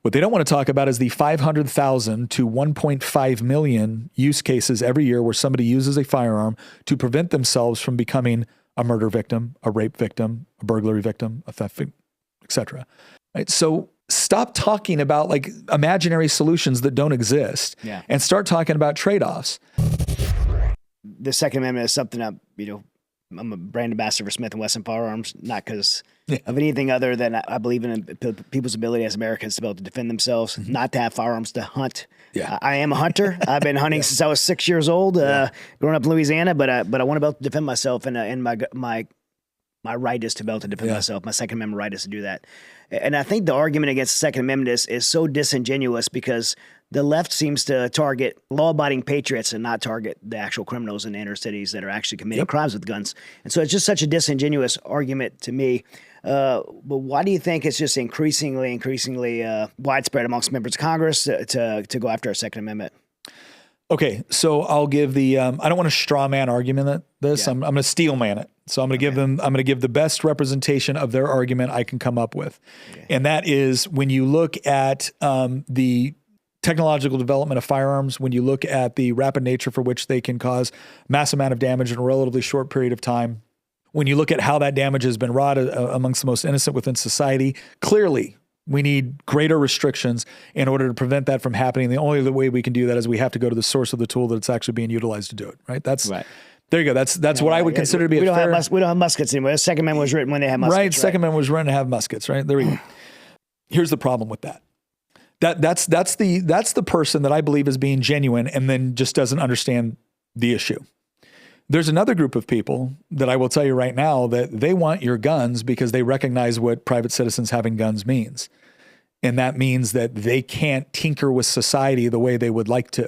What they don't want to talk about is the 500,000 to 1.5 million use cases every year where somebody uses a firearm to prevent themselves from becoming a murder victim, a rape victim, a burglary victim, a theft victim, etc. Right? So stop talking about like imaginary solutions that don't exist and start talking about trade-offs. The Second Amendment is something that, I'm a brand ambassador for Smith & Wesson Firearms, not because of anything other than I believe in people's ability as Americans to be able to defend themselves, not to have firearms to hunt. Yeah. I am a hunter. I've been hunting since I was 6 years old, growing up in Louisiana, but I want to be able to defend myself, and my right is to be able to defend myself. My Second Amendment right is to do that. And I think the argument against the Second Amendment is so disingenuous because the left seems to target law-abiding patriots and not target the actual criminals in the inner cities that are actually committing crimes with guns. And so it's just such a disingenuous argument to me. But why do you think it's just increasingly widespread amongst members of Congress to go after our Second Amendment? Okay, so I'll give the I don't want to straw man argument this. I'm going to steel man it. So I'm going to give the best representation of their argument I can come up with. And that is when you look at the technological development of firearms, when you look at the rapid nature for which they can cause mass amount of damage in a relatively short period of time, when you look at how that damage has been wrought amongst the most innocent within society, clearly we need greater restrictions in order to prevent that from happening. The only other way we can do that is we have to go to the source of the tool that's actually being utilized to do it, right? That's right. There you go. That's what I would consider to be we don't have muskets anymore. The Second Amendment was written when they had muskets. Right. Second Amendment was written to have muskets, right? There we go. Here's the problem with that. That's the person that I believe is being genuine and then just doesn't understand the issue. There's another group of people that I will tell you right now that they want your guns because they recognize what private citizens having guns means. And that means that they can't tinker with society the way they would like to.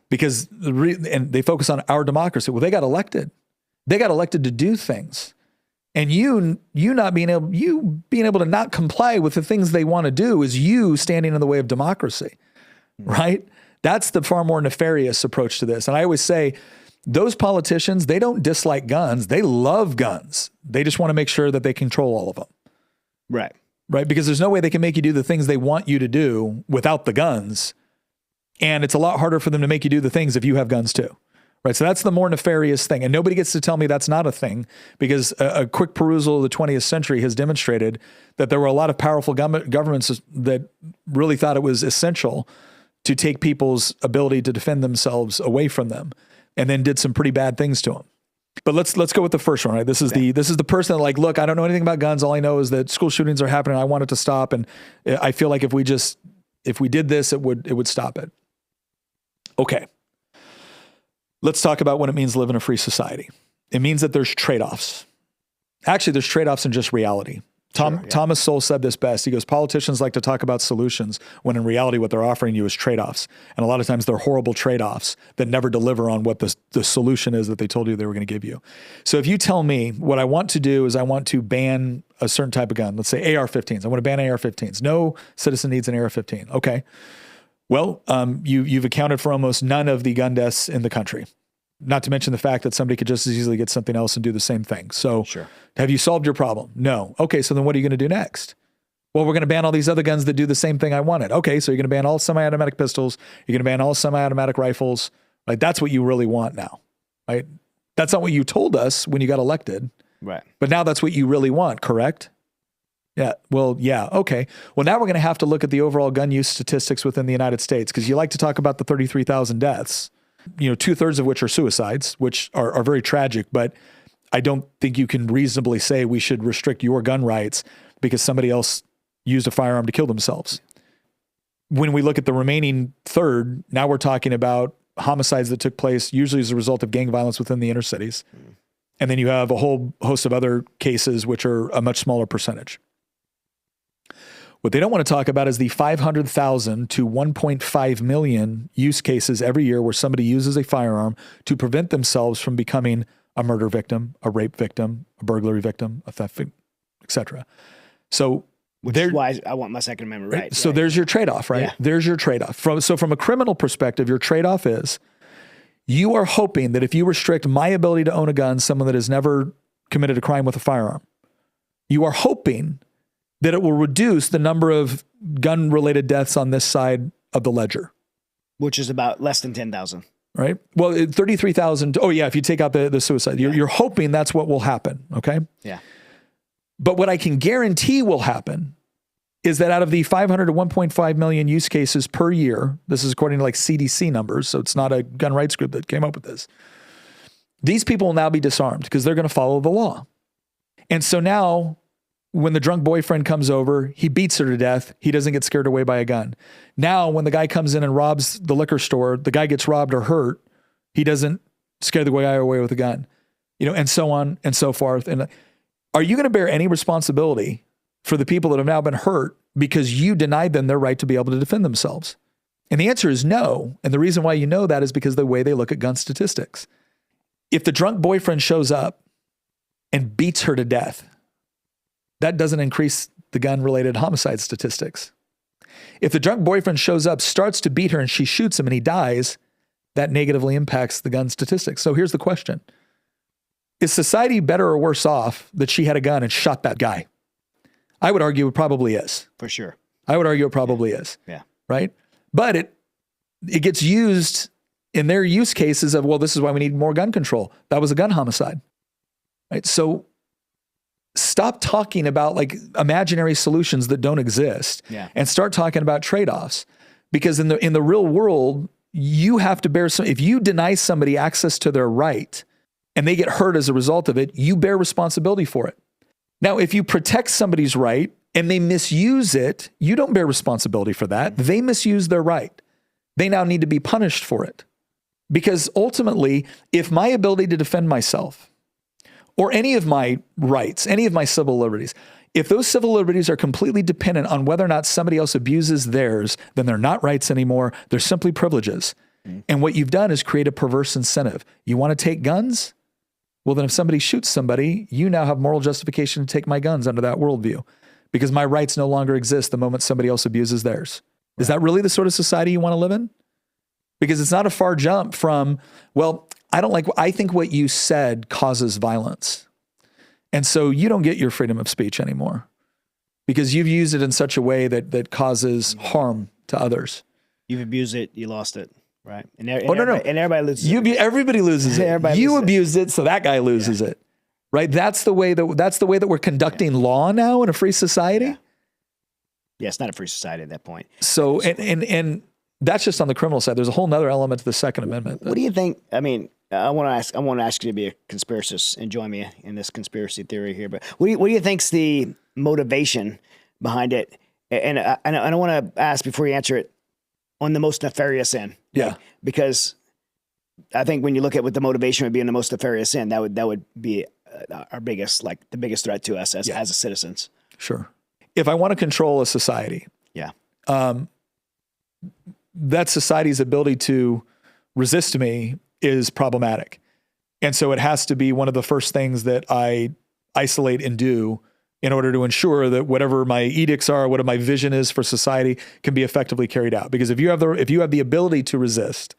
Because and they focus on our democracy. Well, they got elected. They got elected to do things. And you being able to not comply with the things they want to do is you standing in the way of democracy, right? That's the far more nefarious approach to this. And I always say those politicians, they don't dislike guns. They love guns. They just want to make sure that they control all of them. Right. Right. Because there's no way they can make you do the things they want you to do without the guns. And it's a lot harder for them to make you do the things if you have guns too. Right. So that's the more nefarious thing. And nobody gets to tell me that's not a thing because a quick perusal of the 20th century has demonstrated that there were a lot of powerful governments that really thought it was essential to take people's ability to defend themselves away from them and then did some pretty bad things to them. But let's go with the first one, right? This is the person that like, look, I don't know anything about guns. All I know is that school shootings are happening. I want it to stop. And I feel like if we did this, it would stop it. Okay. Let's talk about what it means to live in a free society. It means that there's trade-offs. Actually, there's trade-offs in just reality. Thomas Sowell said this best. He goes, politicians like to talk about solutions when in reality what they're offering you is trade-offs. And a lot of times they're horrible trade-offs that never deliver on what the solution is that they told you they were going to give you. So if you tell me what I want to do is I want to ban a certain type of gun, let's say AR-15s. I want to ban AR-15s. No citizen needs an AR-15. Okay. Well, you've accounted for almost none of the gun deaths in the country. Not to mention the fact that somebody could just as easily get something else and do the same thing. So have you solved your problem? No. Okay, so then what are you going to do next? Well, we're going to ban all these other guns that do the same thing I wanted. Okay, so you're going to ban all semi-automatic pistols. You're going to ban all semi-automatic rifles. Like that's what you really want now, right? That's not what you told us when you got elected. Right. But now that's what you really want, correct? Yeah. Well, yeah. Okay. Well, now we're going to have to look at the overall gun use statistics within the United States because you like to talk about the 33,000 deaths, 2/3 of which are suicides, which are very tragic. But I don't think you can reasonably say we should restrict your gun rights because somebody else used a firearm to kill themselves. When we look at the remaining third, now we're talking about homicides that took place usually as a result of gang violence within the inner cities. And then you have a whole host of other cases, which are a much smaller percentage. What they don't want to talk about is the 500,000 to 1.5 million use cases every year where somebody uses a firearm to prevent themselves from becoming a murder victim, a rape victim, a burglary victim, a theft victim, etc. So which is why I want my Second Amendment right. So there's your trade-off, right? Yeah. There's your trade-off. From a criminal perspective, your trade-off is you are hoping that if you restrict my ability to own a gun, someone that has never committed a crime with a firearm, you are hoping that it will reduce the number of gun-related deaths on this side of the ledger. Which is about less than 10,000. Right? Well, 33,000. Oh, yeah, if you take out the suicide. You're hoping that's what will happen, okay? Yeah. But what I can guarantee will happen is that out of the 500 to 1.5 million use cases per year, this is according to like CDC numbers, so it's not a gun rights group that came up with this, these people will now be disarmed because they're going to follow the law. And so now when the drunk boyfriend comes over, he beats her to death. He doesn't get scared away by a gun. Now, when the guy comes in and robs the liquor store, the guy gets robbed or hurt. He doesn't scare the guy away with a gun, and so on and so forth. And are you going to bear any responsibility for the people that have now been hurt because you denied them their right to be able to defend themselves? And the answer is no. And the reason why you know that is because of the way they look at gun statistics. If the drunk boyfriend shows up and beats her to death, that doesn't increase the gun-related homicide statistics. If the drunk boyfriend shows up, starts to beat her, and she shoots him and he dies, that negatively impacts the gun statistics. So here's the question. Is society better or worse off that she had a gun and shot that guy? I would argue it probably is. For sure. I would argue it probably is. Yeah. Right? But it gets used in their use cases of, well, this is why we need more gun control. That was a gun homicide. Right? So stop talking about like imaginary solutions that don't exist and start talking about trade-offs. Because in the real world, you have to bear if you deny somebody access to their right and they get hurt as a result of it, you bear responsibility for it. Now, if you protect somebody's right and they misuse it, you don't bear responsibility for that. They misuse their right. They now need to be punished for it. Because ultimately, if my ability to defend myself or any of my rights, any of my civil liberties, if those civil liberties are completely dependent on whether or not somebody else abuses theirs, then they're not rights anymore. They're simply privileges. And what you've done is create a perverse incentive. You want to take guns? Well, then if somebody shoots somebody, you now have moral justification to take my guns under that worldview because my rights no longer exist the moment somebody else abuses theirs. Is that really the sort of society you want to live in? Because it's not a far jump from, well, I think what you said causes violence. And so you don't get your freedom of speech anymore because you've used it in such a way that causes harm to others. You've abused it, you lost it, right? And no. And everybody loses it. Everybody loses it. You abused it, so that guy loses it, right? That's the way that we're conducting law now in a free society. Yeah, it's not a free society at that point. So, and that's just on the criminal side. There's a whole nother element to the Second Amendment. What do you think? I mean, I want to ask you to be a conspiracist and join me in this conspiracy theory here. But what do you think's the motivation behind it? And I want to ask before you answer it on the most nefarious end. Yeah. Because I think when you look at what the motivation would be in the most nefarious end, that would be our biggest, like the biggest threat to us as citizens. Sure. If I want to control a society, that society's ability to resist me is problematic. And so it has to be one of the first things that I isolate and do in order to ensure that whatever my edicts are, whatever my vision is for society can be effectively carried out. Because if you have the ability to resist,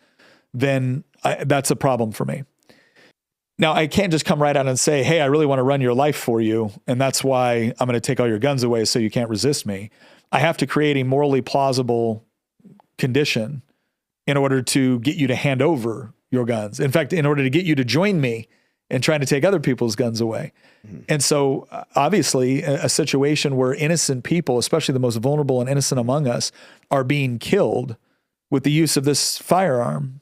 then that's a problem for me. Now, I can't just come right out and say, hey, I really want to run your life for you, and that's why I'm going to take all your guns away so you can't resist me. I have to create a morally plausible condition in order to get you to hand over your guns. In fact, in order to get you to join me in trying to take other people's guns away. And so obviously a situation where innocent people, especially the most vulnerable and innocent among us, are being killed with the use of this firearm,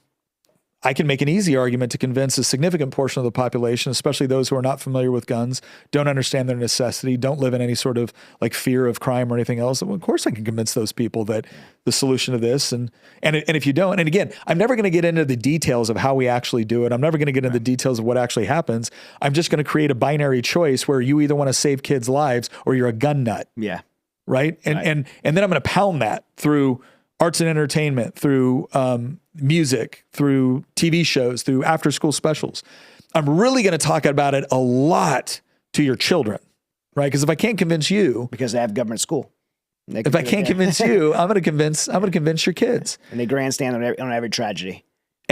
I can make an easy argument to convince a significant portion of the population, especially those who are not familiar with guns, don't understand their necessity, don't live in any sort of like fear of crime or anything else. Well, of course I can convince those people that the solution to this, and if you don't, and again, I'm never going to get into the details of how we actually do it. I'm never going to get into the details of what actually happens. I'm just going to create a binary choice where you either want to save kids' lives or you're a gun nut. Yeah. Right. And then I'm going to pound that through arts and entertainment, through music, through TV shows, through after-school specials. I'm really going to talk about it a lot to your children, right? Because if I can't convince you, because they have government school, if I can't convince you, I'm going to convince your kids. And they grandstand on every tragedy.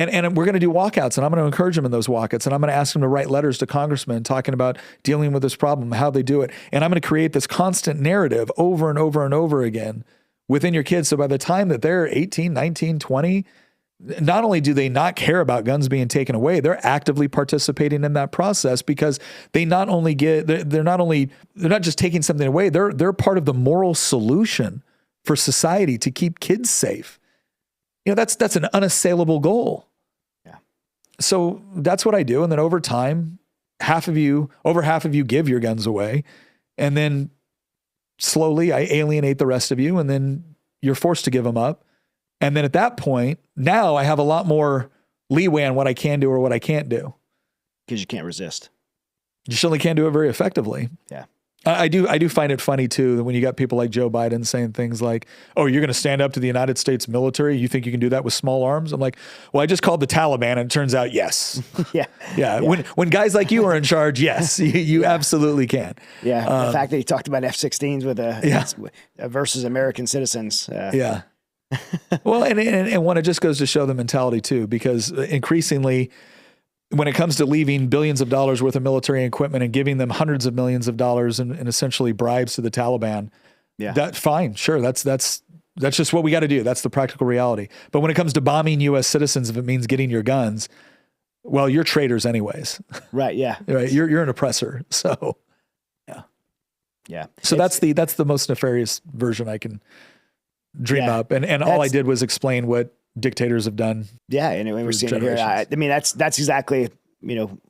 And we're going to do walkouts, and I'm going to encourage them in those walkouts, and I'm going to ask them to write letters to congressmen talking about dealing with this problem, how they do it. And I'm going to create this constant narrative over and over and over again within your kids. So by the time that they're 18, 19, 20, not only do they not care about guns being taken away, they're actively participating in that process, because they not only they're not just taking something away, they're part of the moral solution for society to keep kids safe. That's an unassailable goal. Yeah. So that's what I do. And then over time, over half of you give your guns away. And then slowly I alienate the rest of you. And then you're forced to give them up. And then at that point, now I have a lot more leeway on what I can do or what I can't do. Because you can't resist. You certainly can't do it very effectively. Yeah. I do find it funny too that when you got people like Joe Biden saying things like, "Oh, you're going to stand up to the United States military? You think you can do that with small arms?" I'm like, "Well, I just called the Taliban, and it turns out yes." Yeah. When guys like you are in charge, yes, you absolutely can. Yeah. The fact that he talked about F-16s with versus American citizens. Yeah. Well, and when it just goes to show the mentality too, because increasingly, when it comes to leaving billions of dollars worth of military equipment and giving them hundreds of millions of dollars and essentially bribes to the Taliban, that's fine. Sure. That's just what we got to do. That's the practical reality. But when it comes to bombing U.S. citizens, if it means getting your guns, well, you're traitors anyways. Right. Yeah. Right. You're an oppressor. So, yeah. Yeah. So that's the most nefarious version I can dream up. And all I did was explain what dictators have done. Yeah, and we're seeing it here. I mean, that's exactly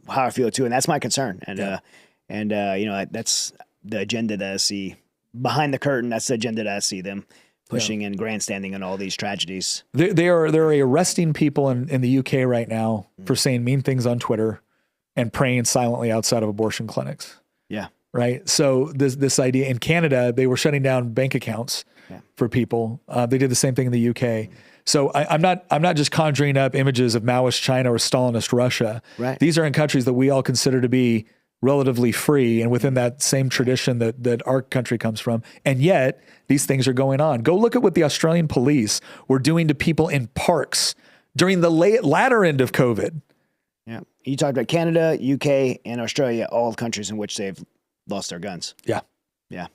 how I feel too, and that's my concern. And that's the agenda that I see behind the curtain. That's the agenda that I see them pushing and grandstanding on all these tragedies. They're arresting people in the UK right now for saying mean things on Twitter and praying silently outside of abortion clinics. Yeah. Right. So this idea in Canada, they were shutting down bank accounts for people. They did the same thing in the UK. So I'm not just conjuring up images of Maoist China or Stalinist Russia. Right. These are in countries that we all consider to be relatively free and within that same tradition that our country comes from. And yet these things are going on. Go look at what the Australian police were doing to people in parks during the latter end of COVID. Yeah. You talked about Canada, UK, and Australia, all countries in which they've lost their guns. Yeah. Yeah.